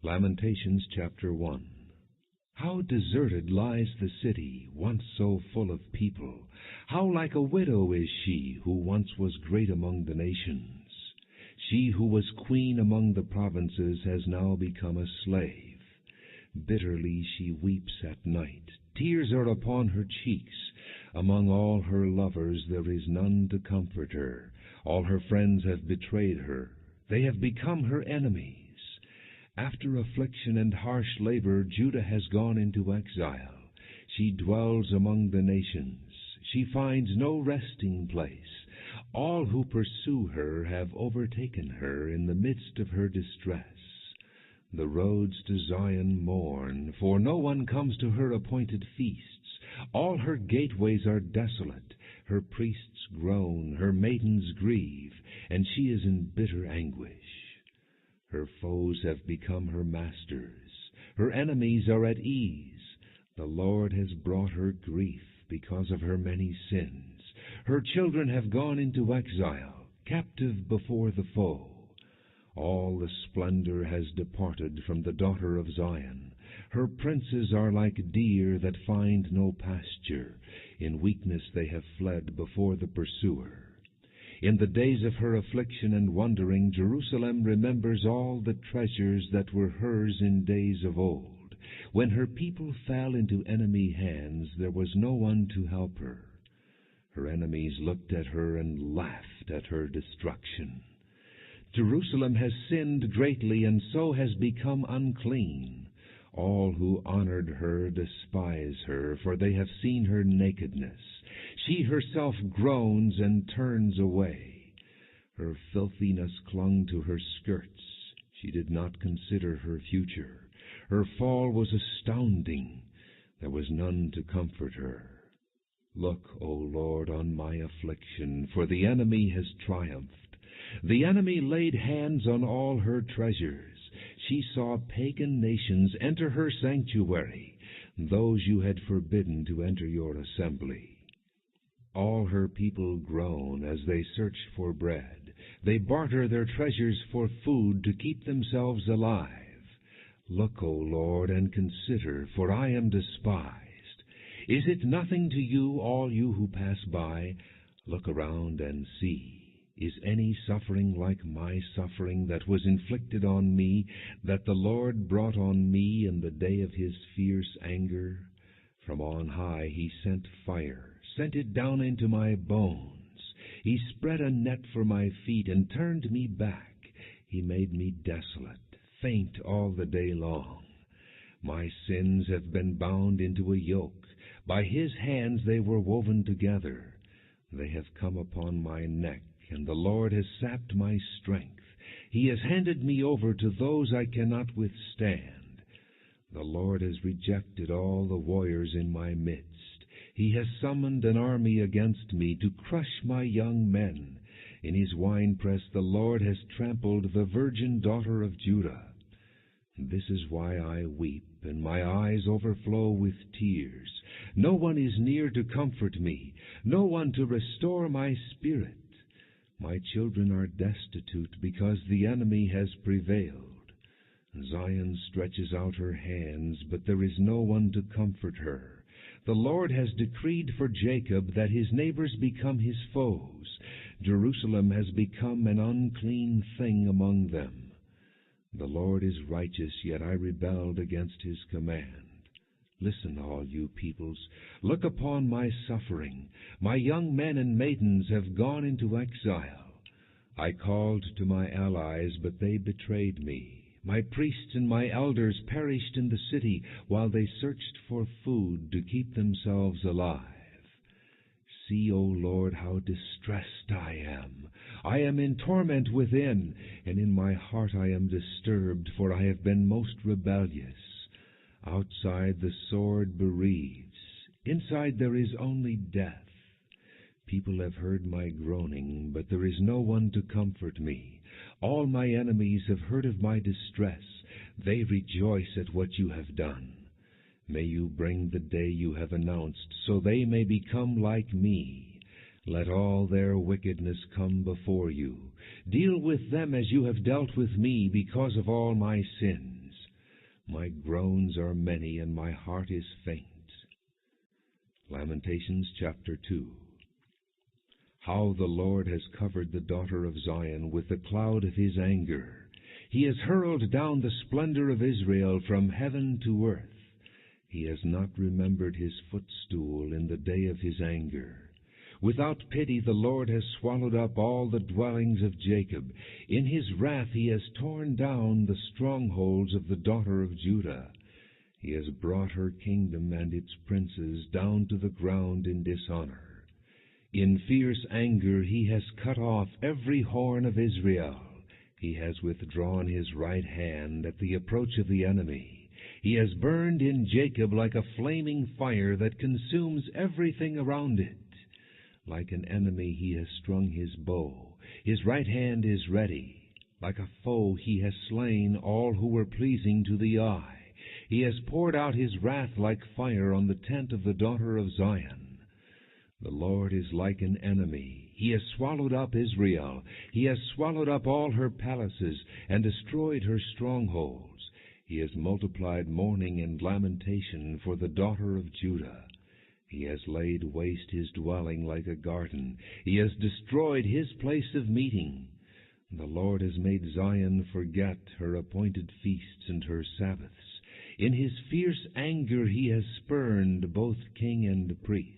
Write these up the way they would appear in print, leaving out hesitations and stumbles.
Lamentations chapter 1. How deserted lies the city, once so full of people! How like a widow is she, who once was great among the nations! She who was queen among the provinces has now become a slave. Bitterly she weeps at night. Tears are upon her cheeks. Among all her lovers there is none to comfort her. All her friends have betrayed her. They have become her enemies. After affliction and harsh labor, Judah has gone into exile. She dwells among the nations. She finds no resting place. All who pursue her have overtaken her in the midst of her distress. The roads to Zion mourn, for no one comes to her appointed feasts. All her gateways are desolate. Her priests groan, her maidens grieve, and she is in bitter anguish. Her foes have become her masters. Her enemies are at ease. The Lord has brought her grief because of her many sins. Her children have gone into exile, captive before the foe. All the splendor has departed from the daughter of Zion. Her princes are like deer that find no pasture. In weakness they have fled before the pursuer. In the days of her affliction and wandering, Jerusalem remembers all the treasures that were hers in days of old. When her people fell into enemy hands, there was no one to help her. Her enemies looked at her and laughed at her destruction. Jerusalem has sinned greatly, and so has become unclean. All who honored her despise her, for they have seen her nakedness. She herself groans and turns away. Her filthiness clung to her skirts. She did not consider her future. Her fall was astounding. There was none to comfort her. Look, O Lord, on my affliction, for the enemy has triumphed. The enemy laid hands on all her treasures. She saw pagan nations enter her sanctuary, those you had forbidden to enter your assembly. All her people groan as they search for bread. They barter their treasures for food to keep themselves alive. Look, O Lord, and consider, for I am despised. Is it nothing to you, all you who pass by? Look around and see. Is any suffering like my suffering that was inflicted on me, that the Lord brought on me in the day of his fierce anger? From on high he sent fire, sent it down into my bones. He spread a net for my feet and turned me back. He made me desolate, faint all the day long. My sins have been bound into a yoke. By his hands they were woven together. They have come upon my neck, and the Lord has sapped my strength. He has handed me over to those I cannot withstand. The Lord has rejected all the warriors in my midst. He has summoned an army against me to crush my young men. In his winepress the Lord has trampled the virgin daughter of Judah. This is why I weep, and my eyes overflow with tears. No one is near to comfort me, no one to restore my spirit. My children are destitute because the enemy has prevailed. Zion stretches out her hands, but there is no one to comfort her. The Lord has decreed for Jacob that his neighbors become his foes. Jerusalem has become an unclean thing among them. The Lord is righteous, yet I rebelled against his command. Listen, all you peoples, look upon my suffering. My young men and maidens have gone into exile. I called to my allies, but they betrayed me. My priests and my elders perished in the city while they searched for food to keep themselves alive. See, O Lord, how distressed I am. I am in torment within, and in my heart I am disturbed, for I have been most rebellious. Outside the sword bereaves. Inside there is only death. People have heard my groaning, but there is no one to comfort me. All my enemies have heard of my distress. They rejoice at what you have done. May you bring the day you have announced, so they may become like me. Let all their wickedness come before you. Deal with them as you have dealt with me because of all my sins. My groans are many, and my heart is faint. Lamentations chapter 2. How the Lord has covered the daughter of Zion with the cloud of his anger. He has hurled down the splendor of Israel from heaven to earth. He has not remembered his footstool in the day of his anger. Without pity the Lord has swallowed up all the dwellings of Jacob. In his wrath he has torn down the strongholds of the daughter of Judah. He has brought her kingdom and its princes down to the ground in dishonor. In fierce anger he has cut off every horn of Israel. He has withdrawn his right hand at the approach of the enemy. He has burned in Jacob like a flaming fire that consumes everything around it. Like an enemy he has strung his bow. His right hand is ready. Like a foe he has slain all who were pleasing to the eye. He has poured out his wrath like fire on the tent of the daughter of Zion. The Lord is like an enemy. He has swallowed up Israel. He has swallowed up all her palaces and destroyed her strongholds. He has multiplied mourning and lamentation for the daughter of Judah. He has laid waste his dwelling like a garden. He has destroyed his place of meeting. The Lord has made Zion forget her appointed feasts and her Sabbaths. In his fierce anger he has spurned both king and priest.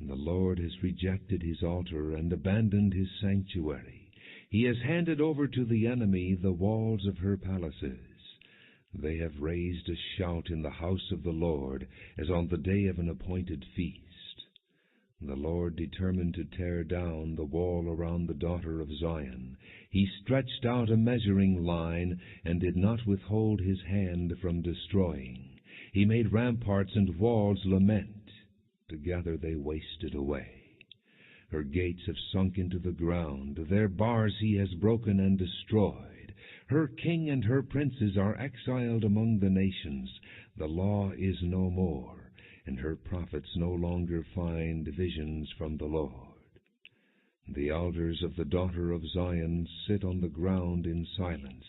The Lord has rejected his altar and abandoned his sanctuary. He has handed over to the enemy the walls of her palaces. They have raised a shout in the house of the Lord, as on the day of an appointed feast. The Lord determined to tear down the wall around the daughter of Zion. He stretched out a measuring line, and did not withhold his hand from destroying. He made ramparts and walls lament. Together they wasted away. Her gates have sunk into the ground. Their bars he has broken and destroyed. Her king and her princes are exiled among the nations. The law is no more, and her prophets no longer find visions from the Lord. The elders of the daughter of Zion sit on the ground in silence.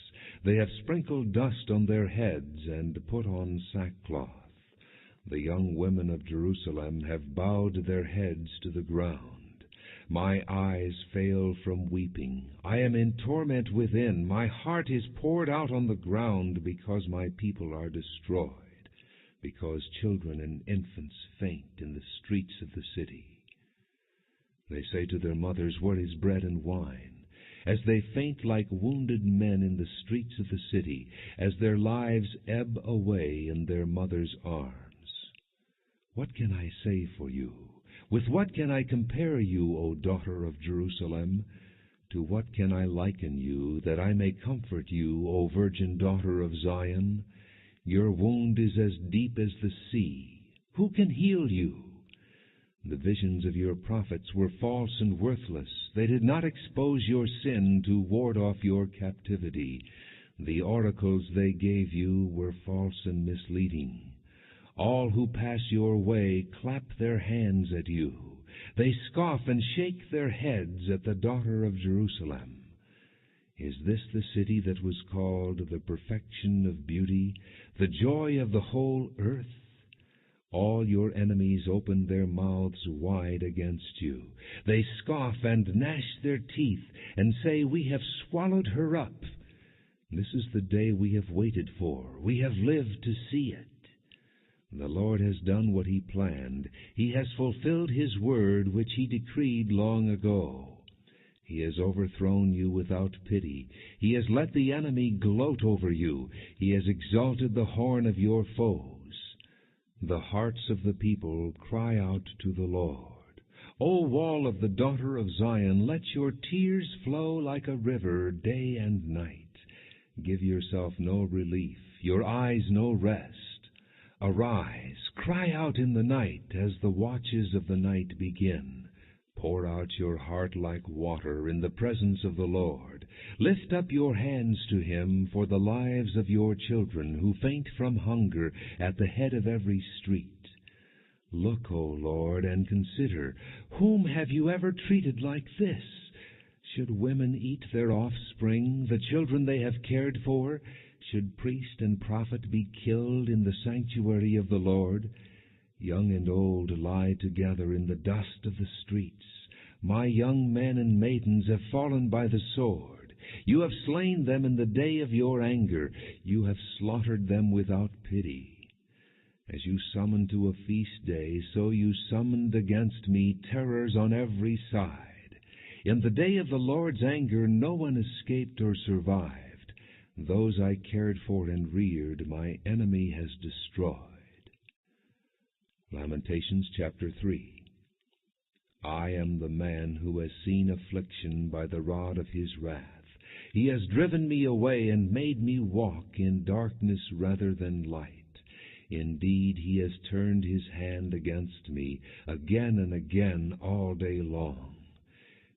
They have sprinkled dust on their heads and put on sackcloth. The young women of Jerusalem have bowed their heads to the ground. My eyes fail from weeping. I am in torment within. My heart is poured out on the ground because my people are destroyed, because children and infants faint in the streets of the city. They say to their mothers, "Where is bread and wine?" As they faint like wounded men in the streets of the city, as their lives ebb away in their mothers' arms. What can I say for you? With what can I compare you, O daughter of Jerusalem? To what can I liken you, that I may comfort you, O virgin daughter of Zion? Your wound is as deep as the sea. Who can heal you? The visions of your prophets were false and worthless. They did not expose your sin to ward off your captivity. The oracles they gave you were false and misleading. All who pass your way clap their hands at you. They scoff and shake their heads at the daughter of Jerusalem. Is this the city that was called the perfection of beauty, the joy of the whole earth? All your enemies open their mouths wide against you. They scoff and gnash their teeth and say, "We have swallowed her up." This is the day we have waited for. We have lived to see it. The Lord has done what he planned. He has fulfilled his word which he decreed long ago. He has overthrown you without pity. He has let the enemy gloat over you. He has exalted the horn of your foes. The hearts of the people cry out to the Lord. O wall of the daughter of Zion, let your tears flow like a river day and night. Give yourself no relief, your eyes no rest. Arise, cry out in the night as the watches of the night begin. Pour out your heart like water in the presence of the Lord. Lift up your hands to him for the lives of your children who faint from hunger at the head of every street. Look, O Lord, and consider, whom have you ever treated like this? Should women eat their offspring, the children they have cared for? Should priest and prophet be killed in the sanctuary of the Lord? Young and old lie together in the dust of the streets. My young men and maidens have fallen by the sword. You have slain them in the day of your anger. You have slaughtered them without pity. As you summon to a feast day, so you summoned against me terrors on every side. In the day of the Lord's anger no one escaped or survived. Those I cared for and reared, my enemy has destroyed. Lamentations chapter 3. I am the man who has seen affliction by the rod of his wrath. He has driven me away and made me walk in darkness rather than light. Indeed, he has turned his hand against me again and again all day long.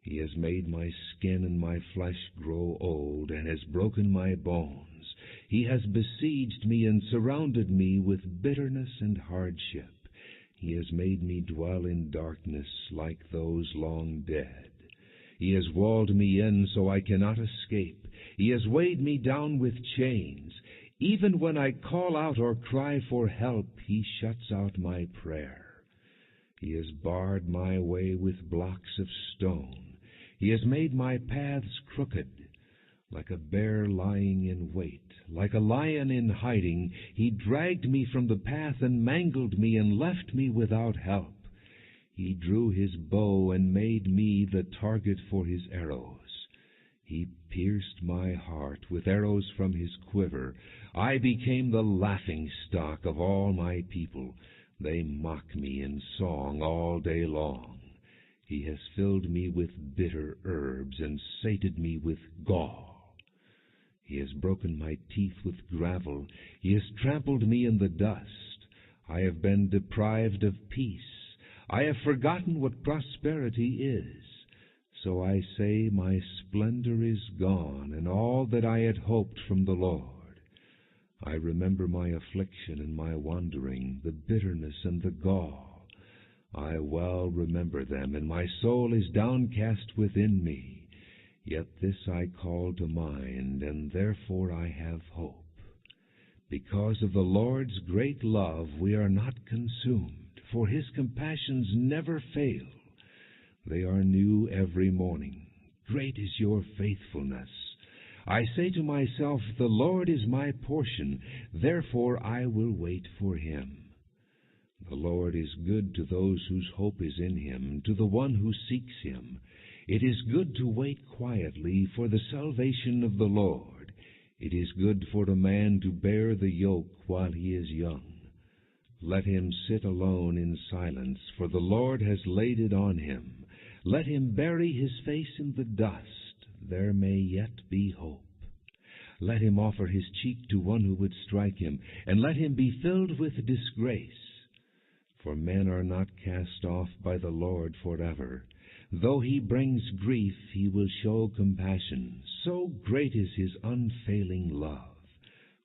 He has made my skin and my flesh grow old, and has broken my bones. He has besieged me and surrounded me with bitterness and hardship. He has made me dwell in darkness like those long dead. He has walled me in so I cannot escape. He has weighed me down with chains. Even when I call out or cry for help, he shuts out my prayer. He has barred my way with blocks of stone. He has made my paths crooked. Like a bear lying in wait, like a lion in hiding, he dragged me from the path and mangled me and left me without help. He drew his bow and made me the target for his arrows. He pierced my heart with arrows from his quiver. I became the laughingstock of all my people. They mock me in song all day long. He has filled me with bitter herbs and sated me with gall. He has broken my teeth with gravel. He has trampled me in the dust. I have been deprived of peace. I have forgotten what prosperity is. So I say, my splendor is gone, and all that I had hoped from the Lord. I remember my affliction and my wandering, the bitterness and the gall. I well remember them, and my soul is downcast within me. Yet this I call to mind, and therefore I have hope. Because of the Lord's great love we are not consumed, for his compassions never fail. They are new every morning. Great is your faithfulness. I say to myself, the Lord is my portion, therefore I will wait for him. The Lord is good to those whose hope is in him, to the one who seeks him. It is good to wait quietly for the salvation of the Lord. It is good for a man to bear the yoke while he is young. Let him sit alone in silence, for the Lord has laid it on him. Let him bury his face in the dust. There may yet be hope. Let him offer his cheek to one who would strike him, and let him be filled with disgrace. For men are not cast off by the Lord forever. Though he brings grief, he will show compassion. So great is his unfailing love.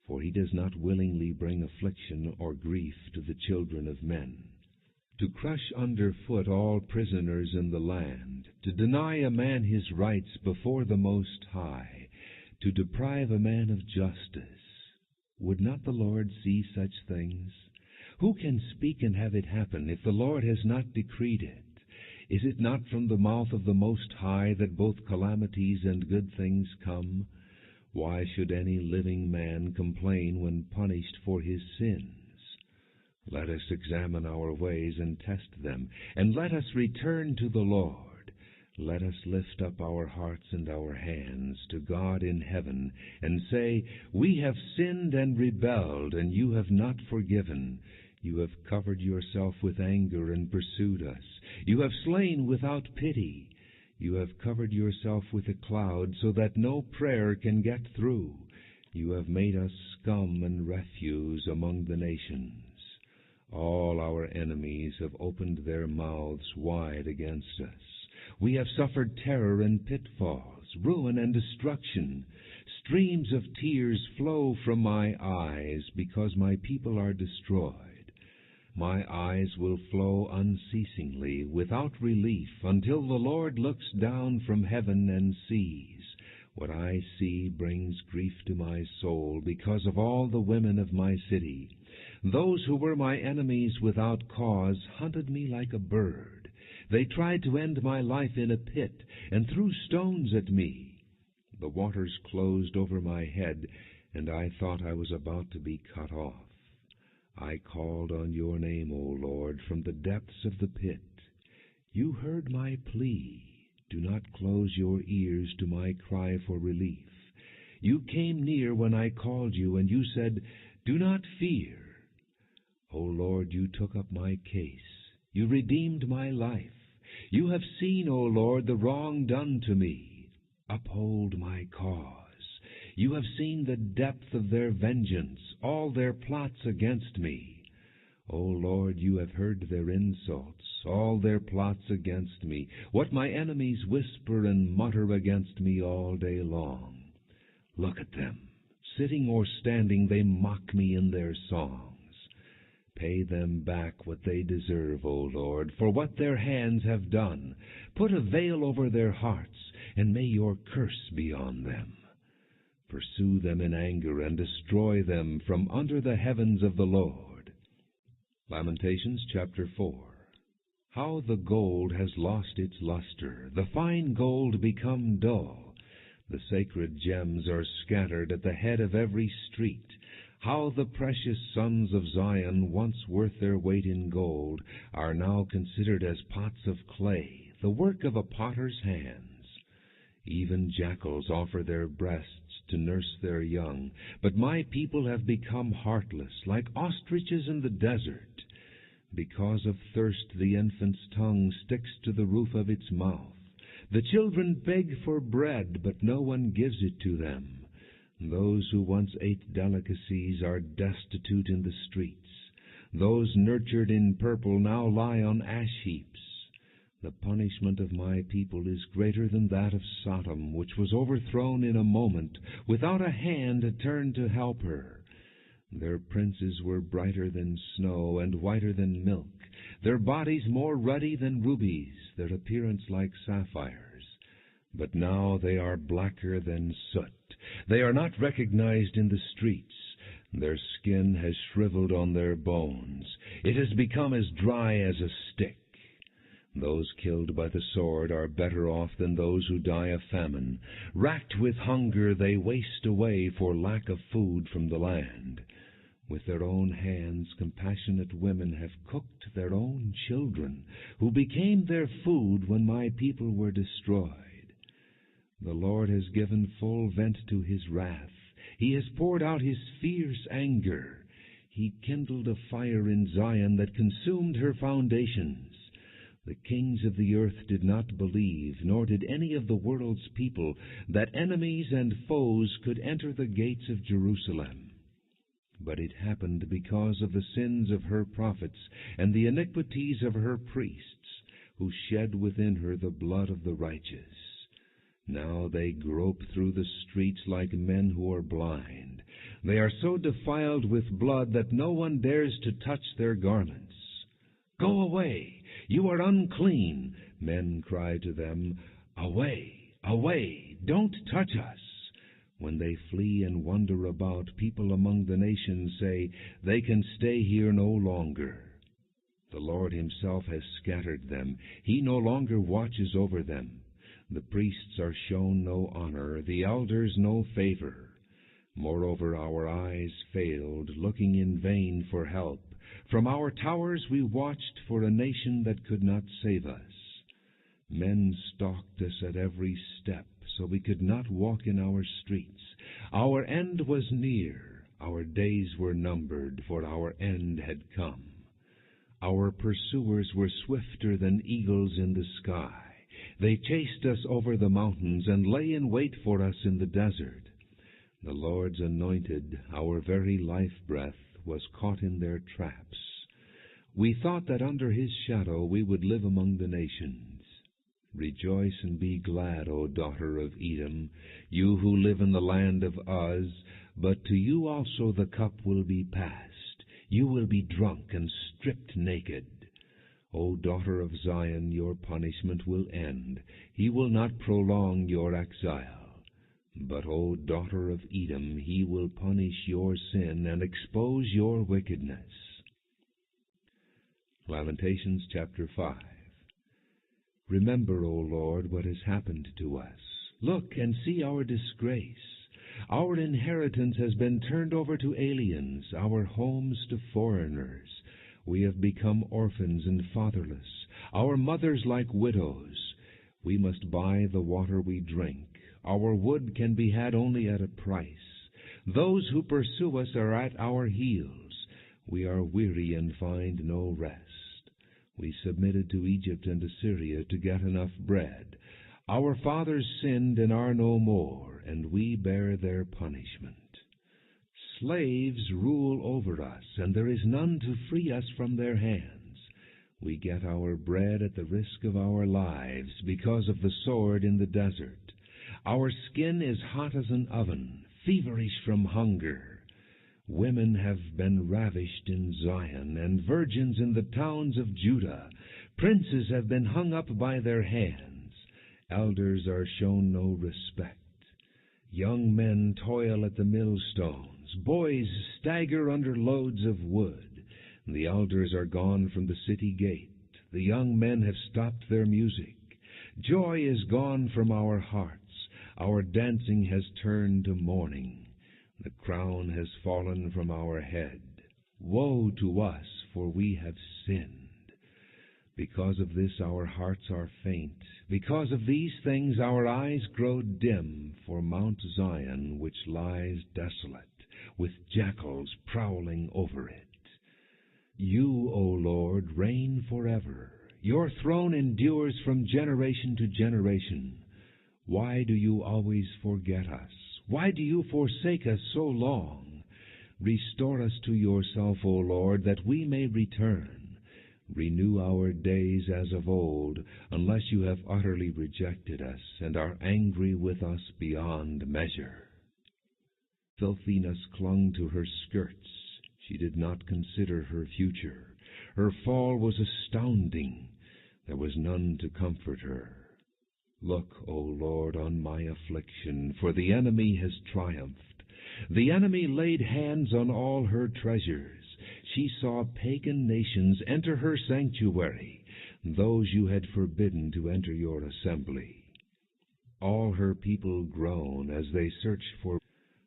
For he does not willingly bring affliction or grief to the children of men. To crush underfoot all prisoners in the land, to deny a man his rights before the Most High, to deprive a man of justice. Would not the Lord see such things? Who can speak and have it happen if the Lord has not decreed it? Is it not from the mouth of the Most High that both calamities and good things come? Why should any living man complain when punished for his sins? Let us examine our ways and test them, and let us return to the Lord. Let us lift up our hearts and our hands to God in heaven, and say, we have sinned and rebelled, and you have not forgiven. You have covered yourself with anger and pursued us. You have slain without pity. You have covered yourself with a cloud so that no prayer can get through. You have made us scum and refuse among the nations. All our enemies have opened their mouths wide against us. We have suffered terror and pitfalls, ruin and destruction. Streams of tears flow from my eyes because my people are destroyed. My eyes will flow unceasingly, without relief, until the Lord looks down from heaven and sees. What I see brings grief to my soul because of all the women of my city. Those who were my enemies without cause hunted me like a bird. They tried to end my life in a pit and threw stones at me. The waters closed over my head, and I thought I was about to be cut off. I called on your name, O Lord, from the depths of the pit. You heard my plea. Do not close your ears to my cry for relief. You came near when I called you, and you said, Do not fear. O Lord, you took up my case. You redeemed my life. You have seen, O Lord, the wrong done to me. Uphold my cause. You have seen the depth of their vengeance, all their plots against me. O Lord, you have heard their insults, all their plots against me, what my enemies whisper and mutter against me all day long. Look at them. Sitting or standing, they mock me in their songs. Pay them back what they deserve, O Lord, for what their hands have done. Put a veil over their hearts, and may your curse be on them. Pursue them in anger and destroy them from under the heavens of the Lord. Lamentations chapter 4. How the gold has lost its luster, the fine gold become dull. The sacred gems are scattered at the head of every street. How the precious sons of Zion, once worth their weight in gold, are now considered as pots of clay, the work of a potter's hands. Even jackals offer their breasts to nurse their young, but my people have become heartless, like ostriches in the desert. Because of thirst the infant's tongue sticks to the roof of its mouth. The children beg for bread, but no one gives it to them. Those who once ate delicacies are destitute in the streets. Those nurtured in purple now lie on ash heaps. The punishment of my people is greater than that of Sodom, which was overthrown in a moment, without a hand turned to help her. Their princes were brighter than snow and whiter than milk, their bodies more ruddy than rubies, their appearance like sapphires. But now they are blacker than soot. They are not recognized in the streets. Their skin has shriveled on their bones. It has become as dry as a stick. Those killed by the sword are better off than those who die of famine. Racked with hunger, they waste away for lack of food from the land. With their own hands, compassionate women have cooked their own children, who became their food when my people were destroyed. The Lord has given full vent to his wrath. He has poured out his fierce anger. He kindled a fire in Zion that consumed her foundations. The kings of the earth did not believe, nor did any of the world's people, that enemies and foes could enter the gates of Jerusalem. But it happened because of the sins of her prophets and the iniquities of her priests, who shed within her the blood of the righteous. Now they grope through the streets like men who are blind. They are so defiled with blood that no one dares to touch their garments. Go away, you are unclean, men cry to them. Away, away, don't touch us. When they flee and wander about, people among the nations say, they can stay here no longer. The Lord himself has scattered them. He no longer watches over them. The priests are shown no honor, the elders no favor. Moreover, our eyes failed, looking in vain for help. From our towers we watched for a nation that could not save us. Men stalked us at every step, so we could not walk in our streets. Our end was near, our days were numbered, for our end had come. Our pursuers were swifter than eagles in the sky. They chased us over the mountains and lay in wait for us in the desert. The Lord's anointed, our very life-breath, was caught in their traps. We thought that under his shadow we would live among the nations. Rejoice and be glad, O daughter of Edom, you who live in the land of Uz, but to you also the cup will be passed. You will be drunk and stripped naked. O daughter of Zion, your punishment will end. He will not prolong your exile. But, O daughter of Edom, he will punish your sin and expose your wickedness. Lamentations chapter 5. Remember, O Lord, what has happened to us. Look and see our disgrace. Our inheritance has been turned over to aliens, our homes to foreigners. We have become orphans and fatherless, our mothers like widows. We must buy the water we drink. Our wood can be had only at a price. Those who pursue us are at our heels. We are weary and find no rest. We submitted to Egypt and Assyria to get enough bread. Our fathers sinned and are no more, and we bear their punishment. Slaves rule over us, and there is none to free us from their hands. We get our bread at the risk of our lives because of the sword in the desert. Our skin is hot as an oven, feverish from hunger. Women have been ravished in Zion, and virgins in the towns of Judah. Princes have been hung up by their hands. Elders are shown no respect. Young men toil at the millstones. Boys stagger under loads of wood. The elders are gone from the city gate. The young men have stopped their music. Joy is gone from our hearts. Our dancing has turned to mourning. The crown has fallen from our head. Woe to us, for we have sinned. Because of this our hearts are faint. Because of these things our eyes grow dim for Mount Zion, which lies desolate, with jackals prowling over it. You, O Lord, reign forever. Your throne endures from generation to generation. Why do you always forget us? Why do you forsake us so long? Restore us to yourself, O Lord, that we may return. Renew our days as of old, unless you have utterly rejected us and are angry with us beyond measure. Filthiness clung to her skirts. She did not consider her future. Her fall was astounding. There was none to comfort her. Look, O Lord, on my affliction, for the enemy has triumphed. The enemy laid hands on all her treasures. She saw pagan nations enter her sanctuary, those you had forbidden to enter your assembly. All her people groan as they search for her.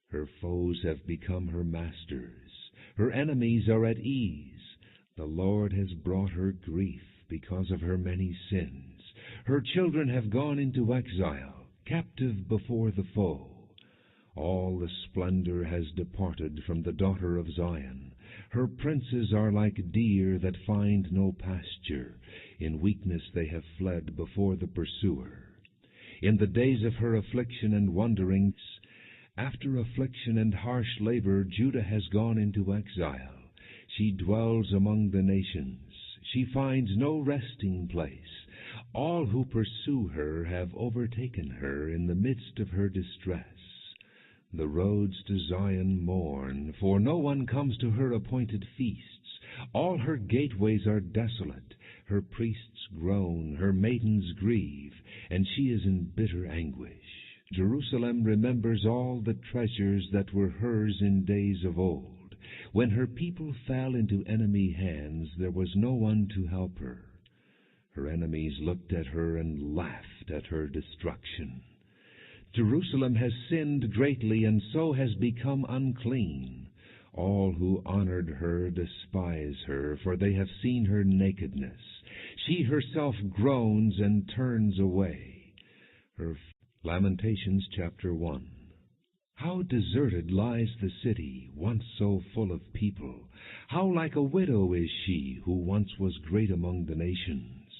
Her foes have become her masters. Her enemies are at ease. The Lord has brought her grief because of her many sins. Her children have gone into exile, captive before the foe. All the splendor has departed from the daughter of Zion. Her princes are like deer that find no pasture. In weakness they have fled before the pursuer. In the days of her affliction and wanderings, after affliction and harsh labor, Judah has gone into exile. She dwells among the nations. She finds no resting place. All who pursue her have overtaken her in the midst of her distress. The roads to Zion mourn, for no one comes to her appointed feasts. All her gateways are desolate. Her priests groan, her maidens grieve, and she is in bitter anguish. Jerusalem remembers all the treasures that were hers in days of old. When her people fell into enemy hands, there was no one to help her. Her enemies looked at her and laughed at her destruction. Jerusalem has sinned greatly, and so has become unclean. All who honored her despise her, for they have seen her nakedness. She herself groans and turns away. Her Lamentations chapter 1. How deserted lies the city, once so full of people! How like a widow is she, who once was great among the nations!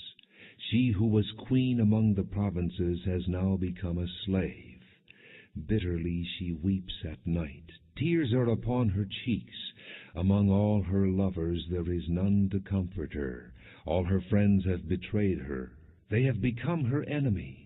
She who was queen among the provinces has now become a slave. Bitterly she weeps at night. Tears are upon her cheeks. Among all her lovers there is none to comfort her. All her friends have betrayed her. They have become her enemies.